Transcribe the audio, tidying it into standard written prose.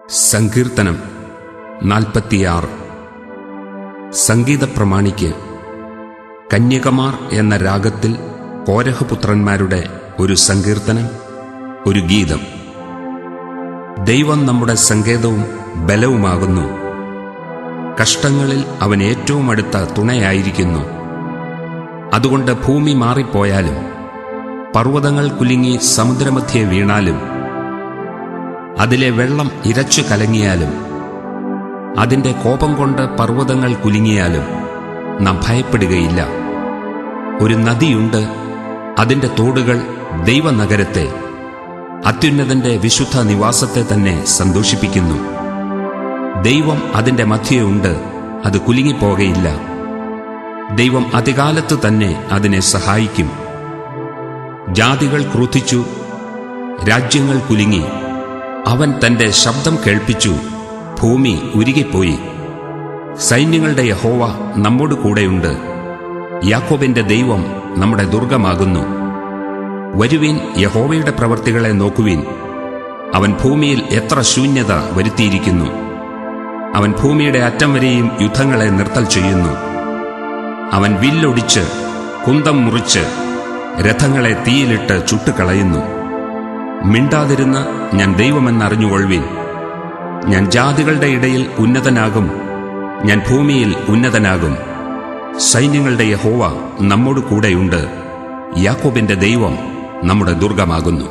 സങ്കീർത്തനം 46. സംഗീത പ്രമാണിക്ക് കന്യകമാർ എന്ന രാഗത്തിൽ കോരഹപുത്രന്മാരുടെ ഒരു സങ്കീർത്തനം, ഒരു ഗീതം. ദൈവം നമ്മുടെ സങ്കേതവും ബലവുമാകുന്നു. കഷ്ടങ്ങളിൽ അവൻ ഏറ്റവും അടുത്ത തുണയായിരിക്കുന്നു. അതുകൊണ്ട് ഭൂമി മാറിപ്പോയാലും പർവ്വതങ്ങൾ കുലുങ്ങി സമുദ്രമധ്യേ വീണാലും അതിലെ വെള്ളം ഇരച്ചു കലങ്ങിയാലും അതിൻ്റെ കോപം കൊണ്ട് പർവ്വതങ്ങൾ കുലുങ്ങിയാലും നാം ഭയപ്പെടുകയില്ല. ഒരു നദിയുണ്ട്, അതിൻ്റെ തോടുകൾ ദൈവനഗരത്തെ, അത്യുന്നതന്റെ വിശുദ്ധ നിവാസത്തെ തന്നെ സന്തോഷിപ്പിക്കുന്നു. ദൈവം അതിൻ്റെ മധ്യേ ഉണ്ട്, അത് കുലുങ്ങിപ്പോകയില്ല. ദൈവം അതികാലത്ത് തന്നെ അതിനെ സഹായിക്കും. ജാതികൾ ക്രുദ്ധിച്ചു, രാജ്യങ്ങൾ കുലുങ്ങി. അവൻ തന്റെ ശബ്ദം കേൾപ്പിച്ചു, ഭൂമി ഉരുകിപ്പോയി. സൈന്യങ്ങളുടെ യഹോവ നമ്മോട് കൂടെയുണ്ട്. യാക്കോബിന്റെ ദൈവം നമ്മുടെ ദുർഗമാകുന്നു. വരുവീൻ, യഹോവയുടെ പ്രവൃത്തികളെ നോക്കുവീൻ. അവൻ ഭൂമിയിൽ എത്ര ശൂന്യത വരുത്തിയിരിക്കുന്നു. അവൻ ഭൂമിയുടെ അറ്റം വരെയും യുദ്ധങ്ങളെ നിർത്തൽ ചെയ്യുന്നു. അവൻ വില്ലൊടിച്ച് കുന്തം മുറിച്ച് രഥങ്ങളെ തീയിലിട്ട് ചുട്ടുകളയുന്നു. മിണ്ടാതിരുന്ന് ഞാൻ ദൈവമെന്നറിഞ്ഞുകൊള്ളുവീൻ. ഞാൻ ജാതികളുടെ ഇടയിൽ ഉന്നതനാകും, ഞാൻ ഭൂമിയിൽ ഉന്നതനാകും. സൈന്യങ്ങളുടെ യഹോവ നമ്മോട് കൂടെയുണ്ട്. യാക്കോബിന്റെ ദൈവം നമ്മുടെ ദുർഗമാകുന്നു.